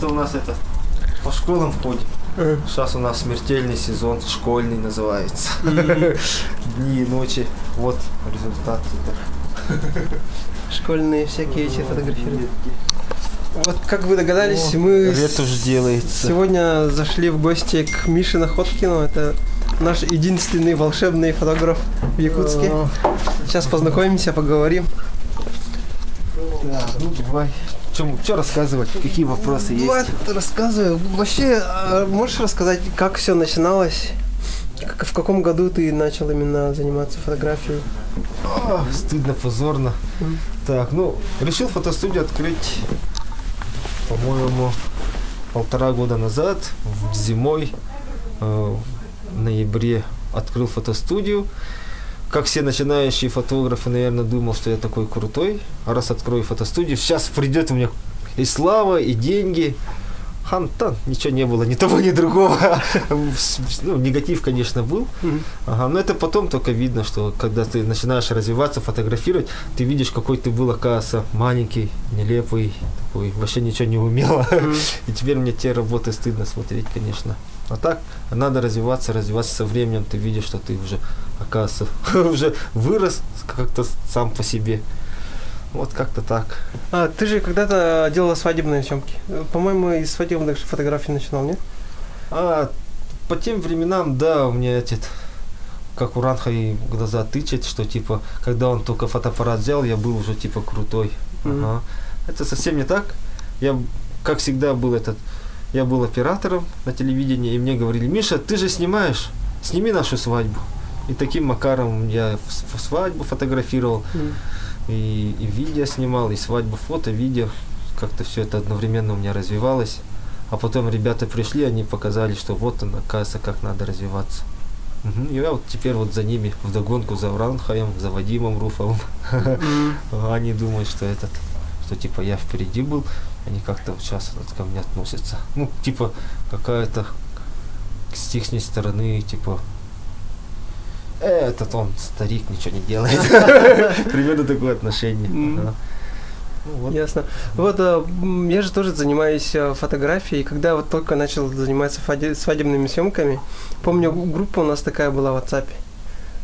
это у нас это по школам ходим. Сейчас у нас смертельный сезон, школьный называется. Дни и ночи. Вот результаты. Школьные всякие эти фотографии. Вот как вы догадались, мы сегодня зашли в гости к Мише Находкину. Это наш единственный волшебный фотограф в Якутске. Сейчас познакомимся, поговорим. Да, ну давай. Что рассказывать? Какие вопросы есть? Вот, рассказываю. Вообще, можешь рассказать, как все начиналось? В каком году ты начал именно заниматься фотографией? Стыдно, позорно. Так, решил фотостудию открыть, по-моему, 1,5 года назад, зимой, в ноябре открыл фотостудию. Как все начинающие фотографы, наверное, думал, что я такой крутой. А раз открою фотостудию, сейчас придет у меня и слава, и деньги. Там ничего не было, ни того, ни другого. Негатив, конечно, был. Но это потом только видно, что когда ты начинаешь развиваться, фотографировать, ты видишь, какой ты был, оказывается, маленький, нелепый, такой, вообще ничего не умел. И теперь мне те работы стыдно смотреть, конечно. А так, надо развиваться со временем, ты видишь, что ты уже, оказывается, уже вырос как-то сам по себе. Вот как-то так. Ты же когда-то делала свадебные съемки. По-моему, из свадебных фотографий начинал, нет? По тем временам, да, у меня как у Ранхай глаза тычет, что типа, когда он только фотоаппарат взял, я был уже типа крутой. Это совсем не так. Я, как всегда, я был оператором на телевидении, и мне говорили: Миша, ты же снимаешь, сними нашу свадьбу. И таким макаром я свадьбу фотографировал. И видео снимал, и свадьбу, фото, видео. Как-то все это одновременно у меня развивалось. А потом ребята пришли, они показали, что вот он, оказывается, как надо развиваться. И я вот теперь вот за ними вдогонку, за Ранхаем, за Вадимом Руфовым. Они думают, что типа я впереди был. Они как-то сейчас ко мне относятся. Типа какая-то с их стороны, типа... Этот он, старик, ничего не делает. Примерно такое отношение. Ясно. Вот я же тоже занимаюсь фотографией, и когда вот только начал заниматься свадебными съемками, помню, группа у нас такая была в WhatsApp.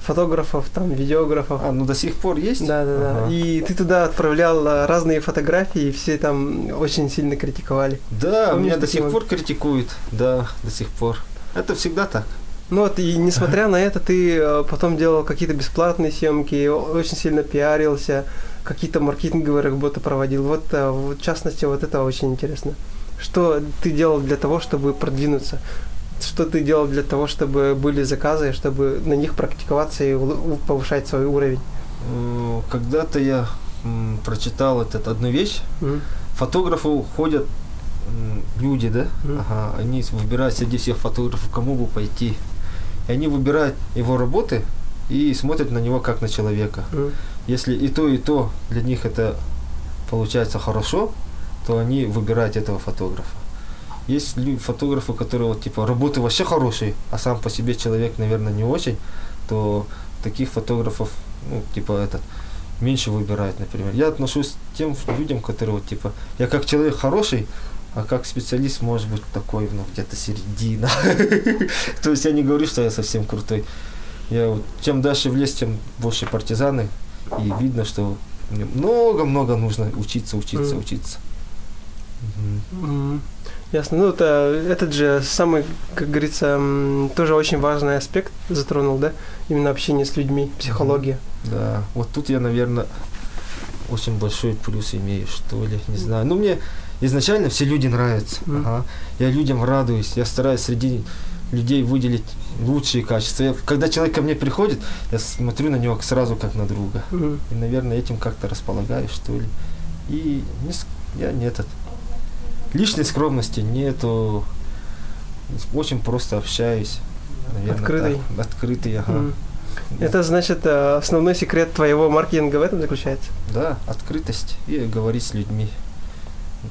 Фотографов, видеографов. До сих пор есть? Да. И ты туда отправлял разные фотографии, и все там очень сильно критиковали. Да, меня до сих пор критикуют. Да, до сих пор. Это всегда так. И несмотря на это, ты потом делал какие-то бесплатные съемки, очень сильно пиарился, какие-то маркетинговые работы проводил. Вот, в частности, вот это очень интересно. Что ты делал для того, чтобы продвинуться? Что ты делал для того, чтобы были заказы, чтобы на них практиковаться и повышать свой уровень? Когда-то я прочитал одну вещь. Фотографы ходят люди, да? Они выбирают среди всех фотографов, кому бы пойти. И они выбирают его работы и смотрят на него как на человека. Если и то для них это получается хорошо, то они выбирают этого фотографа. Есть фотографы, которые работы вообще хорошие, а сам по себе человек, наверное, не очень, то таких фотографов, меньше выбирают, например. Я отношусь к тем людям, которые я как человек хороший, а как специалист, может быть, такой, где-то середина. То есть я не говорю, что я совсем крутой. Чем дальше в лес, тем больше партизаны. И видно, что мне много нужно учиться. Ясно. Этот же самый, как говорится, тоже очень важный аспект затронул, да? Именно общение с людьми, психология. Да. Вот тут я, наверное, очень большой плюс имею, что ли, не знаю. Мне изначально все люди нравятся. Я людям радуюсь, я стараюсь среди людей выделить лучшие качества. Когда человек ко мне приходит, я смотрю на него сразу как на друга. И, наверное, этим как-то располагаю, что ли. И я лишней скромности нету. Очень просто общаюсь. Наверное, открытый, Это значит, основной секрет твоего маркетинга в этом заключается? Да, открытость и говорить с людьми.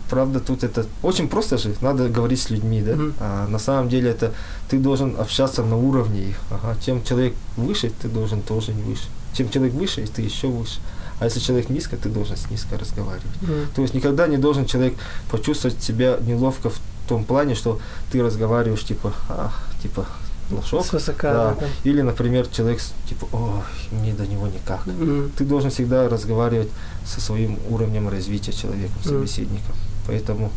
Правда, тут это очень просто же, надо говорить с людьми, да? А на самом деле это ты должен общаться на уровне их. Чем человек выше, ты должен тоже выше. Чем человек выше, ты еще выше. А если человек низко, ты должен с низко разговаривать. То есть никогда не должен человек почувствовать себя неловко в том плане, что ты разговариваешь типа лошок. Свысока, да. да. Или, например, человек типа, ой, мне до него никак. Ты должен всегда разговаривать со своим уровнем развития человеком, собеседником. Поэтому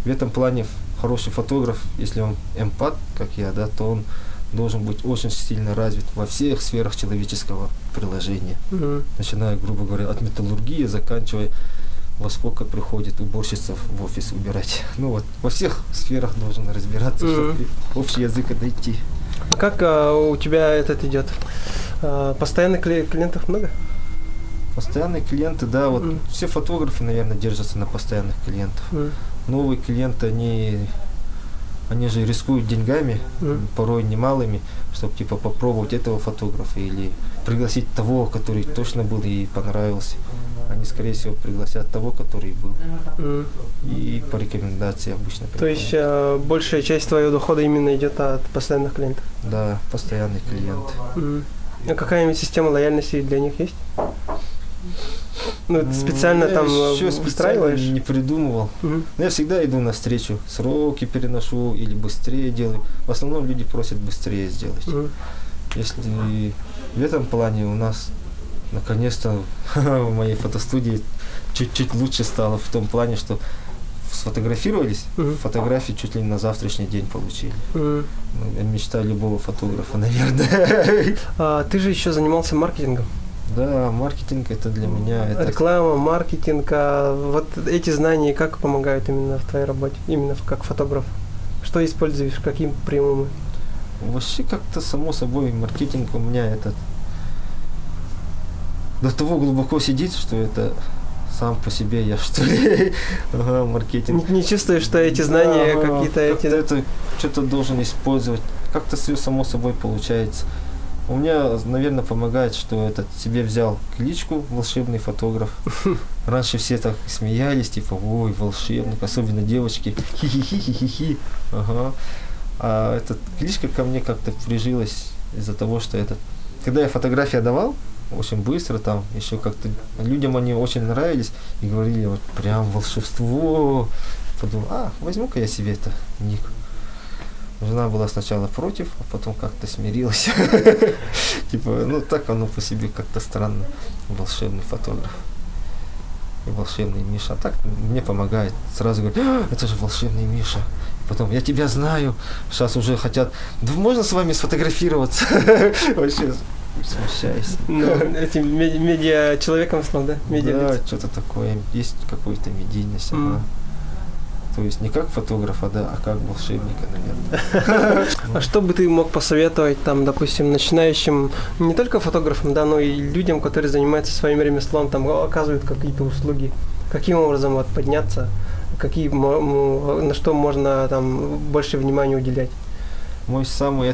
в этом плане хороший фотограф, если он эмпат, как я, да, то он должен быть очень сильно развит во всех сферах человеческого приложения. Начиная, грубо говоря, от металлургии, заканчивая, во сколько приходит уборщица в офис убирать. Ну вот, во всех сферах должен разбираться, чтобы общий язык найти. А как у тебя этот идет? Постоянных клиентов много? Постоянные клиенты, да, вот все фотографы, наверное, держатся на постоянных клиентов. Новые клиенты, они же рискуют деньгами, порой немалыми, чтобы типа попробовать этого фотографа или пригласить того, который точно был и понравился. Они, скорее всего, пригласят того, который был. И по рекомендации обычно приходят. То есть большая часть твоего дохода именно идет от постоянных клиентов? Да, постоянный клиент. А какая-нибудь система лояльности для них есть? Ну, ты специально там устраиваешь? Не придумывал. Но я всегда иду навстречу, сроки переношу или быстрее делаю. В основном люди просят быстрее сделать. Если в этом плане у нас наконец-то в моей фотостудии чуть-чуть лучше стало в том плане, что сфотографировались, фотографии чуть ли не на завтрашний день получили. Мечта любого фотографа, наверное. Ты же еще занимался маркетингом. Да, маркетинг это для меня... Реклама, маркетинг, вот эти знания как помогают именно в твоей работе, именно как фотограф? Что используешь, каким приемом? Вообще как-то само собой маркетинг у меня до того глубоко сидит, что это сам по себе я, что ли, маркетинг. Не чувствуешь, что эти знания какие-то эти... Это что-то должен использовать, как-то все само собой получается. У меня, наверное, помогает, что себе взял кличку «Волшебный фотограф». Раньше все так смеялись, типа, ой, волшебник, особенно девочки, хи-хи-хи-хи-хи. Ага. А эта кличка ко мне как-то прижилась из-за того, что когда я фотографии отдавал, очень быстро там, еще как-то людям они очень нравились и говорили, вот прям волшебство. Подумал, возьму-ка я себе это ник. Жена была сначала против, а потом как-то смирилась. Типа, так оно по себе как-то странно. Волшебный фотограф. И волшебный Миша. А так мне помогает. Сразу говорят, это же волшебный Миша. Потом, я тебя знаю. Сейчас уже хотят, да можно с вами сфотографироваться? Вообще смущаюсь. Этим медиа-человеком стал, да? Да, что-то такое. Есть какая-то медийность. То есть не как фотографа, да, а как волшебника, наверное. А что бы ты мог посоветовать, там, допустим, начинающим, не только фотографам, да, но и людям, которые занимаются своим ремеслом, там, оказывают какие-то услуги? Каким образом подняться? На что можно там больше внимания уделять? Мой самый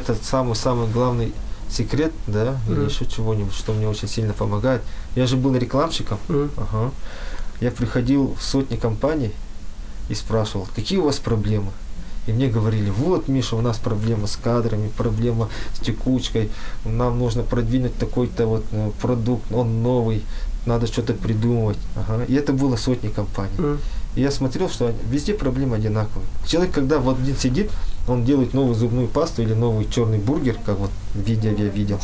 главный секрет, да, или еще чего-нибудь, что мне очень сильно помогает. Я же был рекламщиком. Я приходил в сотни компаний и спрашивал, какие у вас проблемы? И мне говорили, вот, Миша, у нас проблема с кадрами, проблема с текучкой, нам нужно продвинуть такой-то продукт, он новый, надо что-то придумывать. И это было сотни компаний. И я смотрел, что везде проблемы одинаковые. Человек, когда вот один сидит, он делает новую зубную пасту или новый черный бургер, как вот в видео я видел.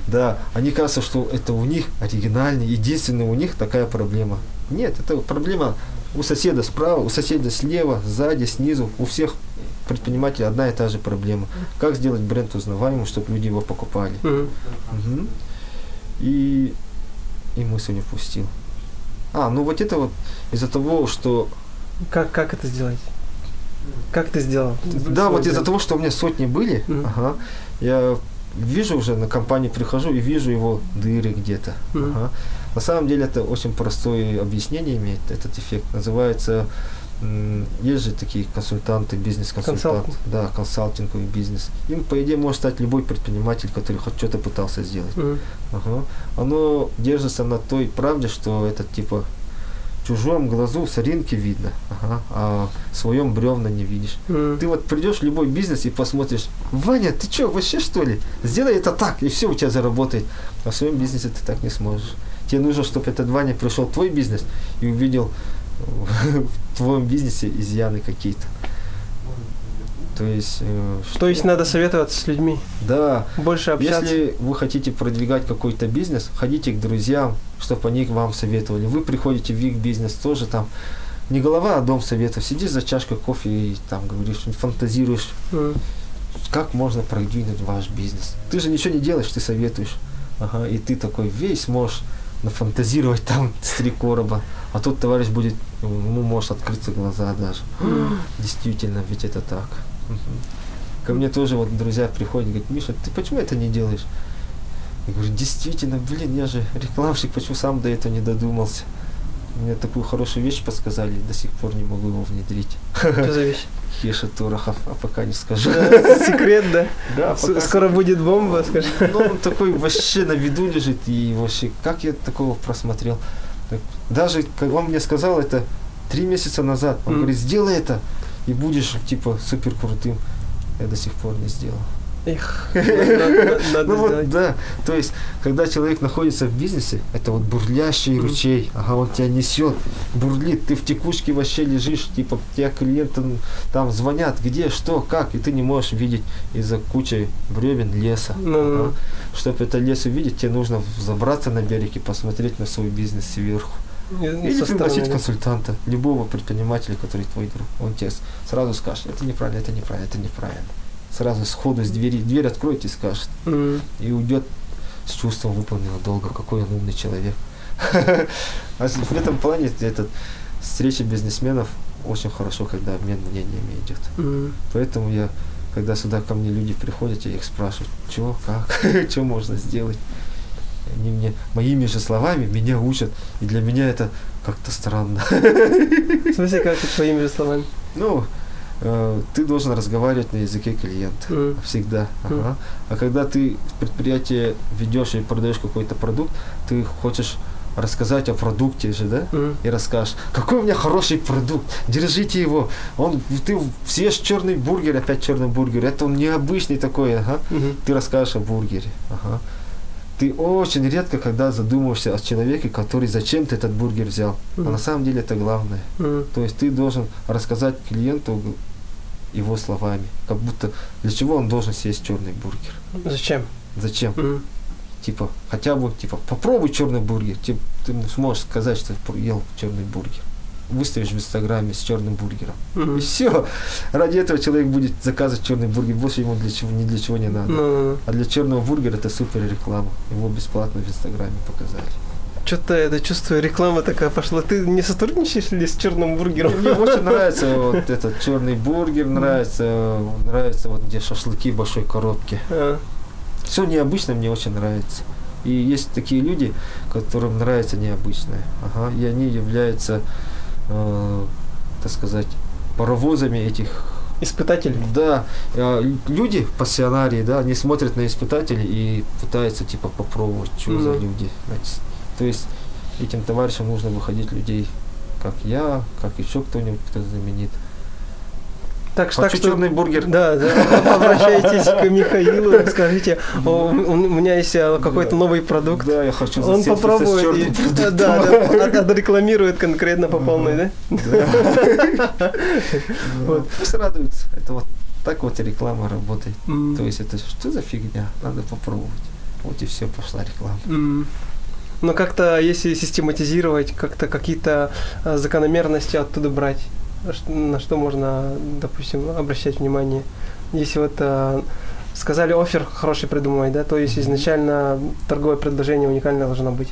Да, они кажется, что это у них оригинальный, единственный у них такая проблема. Нет, это проблема у соседа справа, у соседа слева, сзади, снизу, у всех предпринимателей одна и та же проблема. Как сделать бренд узнаваемым, чтобы люди его покупали. И мысль не пустил. Вот это вот из-за того, что... Как это сделать? Как ты сделал? Да, вот из-за того, что у меня сотни были, я вижу уже, на компанию прихожу и вижу его дыры где-то. На самом деле это очень простое объяснение имеет, этот эффект. Называется, есть же такие консультанты, бизнес-консультанты. Да, консалтинговый бизнес. Им, по идее, может стать любой предприниматель, который хоть что-то пытался сделать. Оно держится на той правде, что это типа в чужом глазу соринки видно, а в своем бревна не видишь. Ты вот придешь в любой бизнес и посмотришь, Ваня, ты что, вообще что ли? Сделай это так, и все у тебя заработает. А в своем бизнесе ты так не сможешь. Тебе нужно, чтобы этот Ваня пришел в твой бизнес и увидел в твоем бизнесе изъяны какие-то. То есть надо советоваться с людьми. Да. Больше общаться. Если вы хотите продвигать какой-то бизнес, ходите к друзьям, чтобы они вам советовали. Вы приходите в их бизнес, тоже там не голова, а дом советов. Сидишь за чашкой кофе и там говоришь, фантазируешь, как можно продвинуть ваш бизнес. Ты же ничего не делаешь, ты советуешь. Ага, и ты такой весь можешь нафантазировать там с 3 короба. А тут товарищ будет, ему может открыться глаза даже. Действительно, ведь это так. Ко мне тоже вот друзья приходят и говорят, Миша, ты почему это не делаешь? Я говорю, действительно, блин, я же рекламщик, почему сам до этого не додумался? Мне такую хорошую вещь подсказали, до сих пор не могу его внедрить. Что за вещь? Хеша Турахов, а пока не скажу. Секрет, да? Да, скоро будет бомба, скажи. Ну, он такой вообще на виду лежит, и вообще, как я такого просмотрел? Даже, как он мне сказал это 3 месяца назад, он говорит, сделай это, и будешь, типа, супер крутым. Я до сих пор не сделал. Эх, надо ну вот, сделать. да, то есть, когда человек находится в бизнесе, это вот бурлящий ручей, ага, он тебя несет, бурлит, ты в текучке вообще лежишь, типа, тебе клиенты там звонят, где, что, как, и ты не можешь видеть из-за кучи бревен леса. Ага. Чтобы это лес увидеть, тебе нужно забраться на берег и посмотреть на свой бизнес сверху. Или пригласить консультанта, любого предпринимателя, который твой друг. Он тебе сразу скажет, это неправильно, это неправильно, это неправильно. Сразу сходу с двери, дверь откроет и скажет. И уйдет с чувством выполненного долга, какой он умный человек. А в этом плане встреча бизнесменов очень хорошо, когда обмен мнениями идет. Поэтому когда сюда ко мне люди приходят, я их спрашиваю, что, как, что можно сделать. Они мне моими же словами меня учат, и для меня это как-то странно. В смысле, как твоими же словами? Ну, ты должен разговаривать на языке клиента всегда. Ага. А когда ты предприятие ведешь и продаешь какой-то продукт, ты хочешь рассказать о продукте же, да? И расскажешь, какой у меня хороший продукт, держите его. Ты съешь черный бургер, опять черный бургер, это он необычный такой, ага. Ты расскажешь о бургере. Ага. Ты очень редко, когда задумываешься о человеке, который зачем ты этот бургер взял. А на самом деле это главное. То есть ты должен рассказать клиенту его словами. Как будто для чего он должен съесть черный бургер. Зачем? Типа, хотя бы, попробуй черный бургер. Ты сможешь сказать, что ел черный бургер. Выставишь в Инстаграме с черным бургером. И все. Ради этого человек будет заказывать черный бургер. Больше ему ни для чего не надо. А для черного бургера это супер реклама. Его бесплатно в Инстаграме показали. Что-то это чувствую, реклама такая пошла. Ты не сотрудничаешь ли с черным бургером? Мне очень нравится вот этот черный бургер, нравится вот где шашлыки в большой коробке. Все необычно мне очень нравится. И есть такие люди, которым нравится необычное. Ага. И они являются, так сказать, паровозами этих испытателей. Да, люди, пассионарии, да, они смотрят на испытателей и пытаются типа попробовать, что за люди. То есть этим товарищам нужно выходить людей, как я, как еще кто-нибудь, кто знаменит. Так что черный бургер. Да, обращайтесь к Михаилу, скажите, у меня есть какой-то новый продукт. Да, я хочу он попробует и отрекламирует конкретно по полной, да? Да. Пусть радуются. Это вот так вот реклама работает. То есть это что за фигня? Надо попробовать. Вот и все, пошла реклама. Но как-то, если систематизировать, как-то какие-то закономерности оттуда брать, на что можно, допустим, обращать внимание. Если вот сказали, оффер хороший придумывать, да, то есть изначально торговое предложение уникальное должно быть.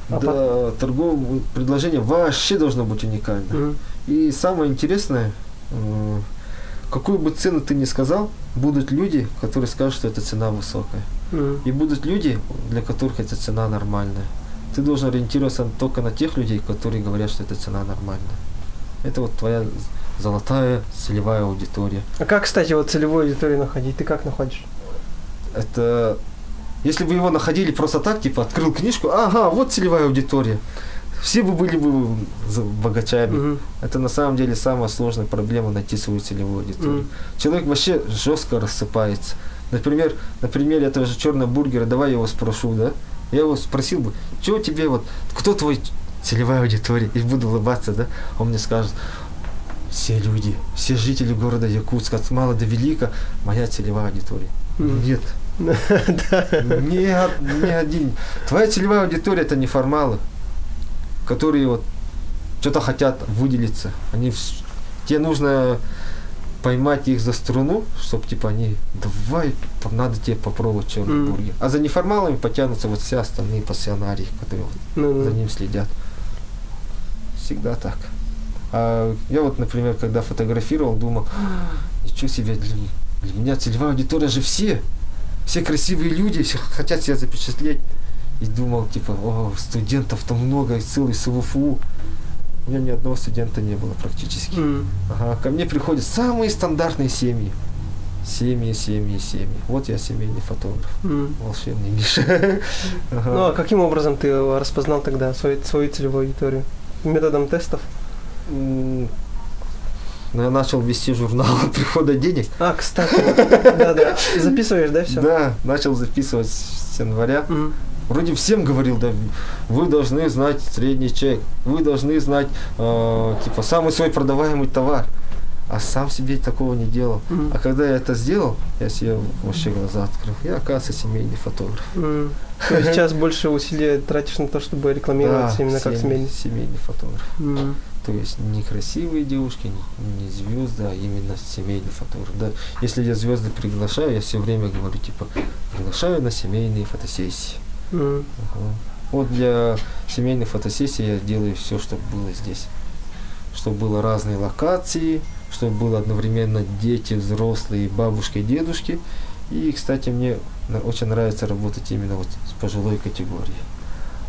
Да, торговое предложение вообще должно быть уникальное. И самое интересное, какую бы цену ты ни сказал, будут люди, которые скажут, что эта цена высокая. И будут люди, для которых эта цена нормальная. Ты должен ориентироваться только на тех людей, которые говорят, что эта цена нормальная. Это вот твоя золотая целевая аудитория. А как, кстати, вот целевую аудиторию находить? Ты как находишь? Это... Если бы его находили просто так, типа, открыл книжку, ага, вот целевая аудитория. Все бы были бы богачами. Это на самом деле самая сложная проблема — найти свою целевую аудиторию. Человек вообще жестко рассыпается. Например, на примере этого же черного бургера, давай я его спрошу, да? Я его спросил бы, что тебе вот, кто твой целевая аудитория? И буду улыбаться, да? Он мне скажет, все люди, все жители города Якутска, от мала до велика, моя целевая аудитория. Нет. Ни один. Твоя целевая аудитория — это неформалы, которые вот что-то хотят выделиться. Тебе нужно поймать их за струну, чтобы типа они, давай, надо тебе попробовать черный бургер. А за неформалами потянутся вот все остальные пассионарии, которые за ним следят. Всегда так. А я вот, например, когда фотографировал, думал, ничего себе, для меня целевая аудитория же все красивые люди, все хотят себя запечатлеть. И думал, типа, студентов-то много, и целый СВФУ. У меня ни одного студента не было практически. Ага, ко мне приходят самые стандартные семьи. Семьи. Вот я семейный фотограф. Волшебный Миша. Ну, а каким образом ты распознал тогда свою целевую аудиторию? Методом тестов? Я начал вести журнал прихода денег. Кстати, да. Записываешь, да, все? Да, начал записывать с января. Вроде всем говорил, да, вы должны знать средний чек, вы должны знать, типа, самый свой продаваемый товар. А сам себе такого не делал. А когда я это сделал, я себе вообще глаза открыл. Я, оказывается, семейный фотограф. То есть сейчас больше усилий тратишь на то, чтобы рекламироваться именно как семейный фотограф. То есть не красивые девушки, не звезды, а именно семейный фотограф. Да. Если я звезды приглашаю, я все время говорю, типа, приглашаю на семейные фотосессии. Вот для семейных фотосессий я делаю все, чтобы было здесь. Чтобы было разные локации, чтобы было одновременно дети, взрослые, бабушки, дедушки. И, кстати, мне очень нравится работать именно вот с пожилой категорией.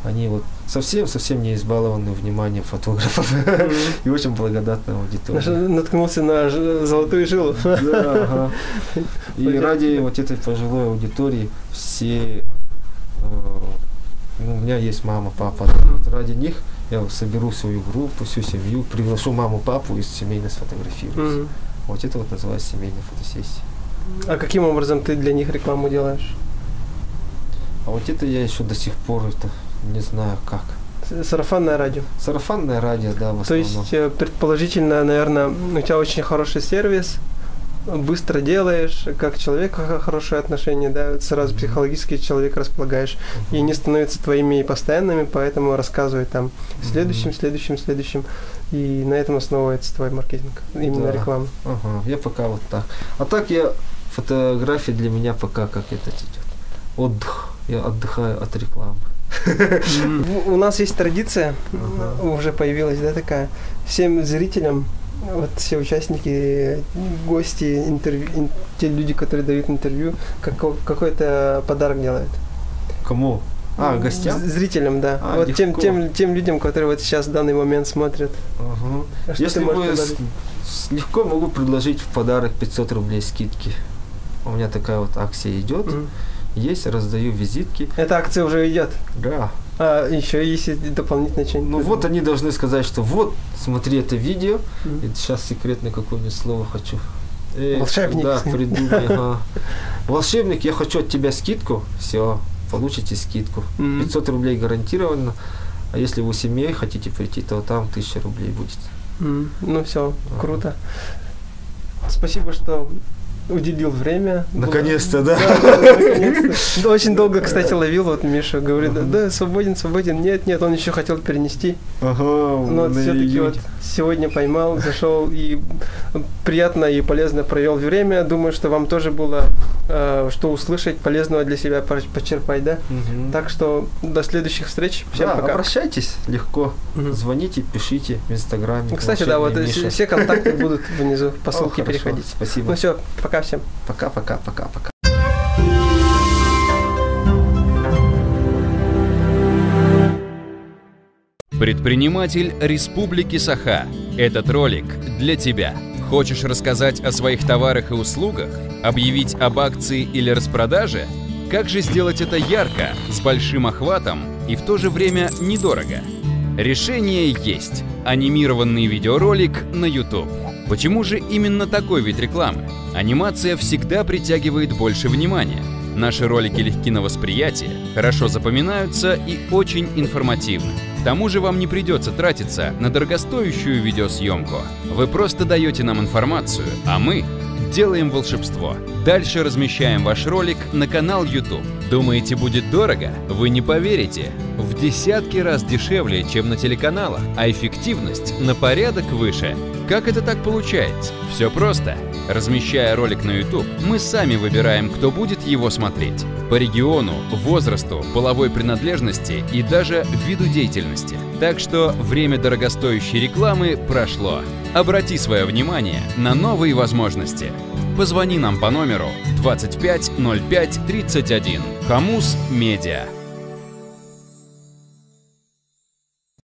Они вот совсем не избалованы вниманием фотографов и очень благодатная аудитория. Наткнулся на золотую жилу. Да, ага. И ради вот этой пожилой аудитории все, у меня есть мама, папа, ради них я соберу свою группу, всю семью, приглашу маму, папу и семейно сфотографируюсь. Вот это вот называется семейная фотосессия. А каким образом ты для них рекламу делаешь? А вот это я еще до сих пор не знаю как. Сарафанное радио? Сарафанное радио, да, в основном. То есть, предположительно, наверное, у тебя очень хороший сервис, быстро делаешь, как человек хорошее отношение, да, сразу психологически человек располагаешь, и они становятся твоими постоянными, поэтому рассказывай там следующим, и на этом основывается твой маркетинг, именно реклама. Я пока вот так. А так фотография для меня пока как это идет. Отдых. Я отдыхаю от рекламы. У нас есть традиция, уже появилась, да, такая, всем зрителям, вот все участники, гости, интервью, те люди, которые дают интервью, какой-то подарок делают. Кому? Гостям? Зрителям, да. Вот тем людям, которые вот сейчас в данный момент смотрят. Если вы легко могу предложить в подарок 500 рублей скидки. У меня такая вот акция идет. Есть, раздаю визитки. Эта акция уже идет? Да. А еще есть дополнительное что-нибудь? Ну вот они должны сказать, что вот, смотри это видео. И сейчас секретное какое-нибудь слово хочу. Волшебник. Да, придумай. Волшебник, я хочу от тебя скидку. Все, получите скидку. 500 рублей гарантированно. А если вы семьей хотите прийти, то там 1000 рублей будет. Ну все, круто. Спасибо, что уделил время. Наконец-то, да? Наконец-то. Очень долго, кстати, ловил, вот Миша говорит, да, свободен, нет, он еще хотел перенести. Но все-таки вот сегодня поймал, зашел и приятно и полезно провел время. Думаю, что вам тоже было что услышать, полезного для себя почерпать, да? Так что до следующих встреч. Всем пока. Обращайтесь легко, звоните, пишите в Инстаграме. Кстати, да, вот все контакты будут внизу, по ссылке переходить. Спасибо. Ну все, пока всем. Пока. Предприниматель Республики Саха. Этот ролик для тебя. Хочешь рассказать о своих товарах и услугах? Объявить об акции или распродаже? Как же сделать это ярко, с большим охватом и в то же время недорого? Решение есть. Анимированный видеоролик на YouTube. Почему же именно такой вид рекламы? Анимация всегда притягивает больше внимания. Наши ролики легки на восприятие, хорошо запоминаются и очень информативны. К тому же вам не придется тратиться на дорогостоящую видеосъемку. Вы просто даете нам информацию, а мы делаем волшебство. Дальше размещаем ваш ролик на канал YouTube. Думаете, будет дорого? Вы не поверите. В десятки раз дешевле, чем на телеканалах, а эффективность на порядок выше. Как это так получается? Все просто. Размещая ролик на YouTube, мы сами выбираем, кто будет его смотреть. По региону, возрасту, половой принадлежности и даже виду деятельности. Так что время дорогостоящей рекламы прошло. Обрати свое внимание на новые возможности. Позвони нам по номеру 25 05 31. Комус Медиа.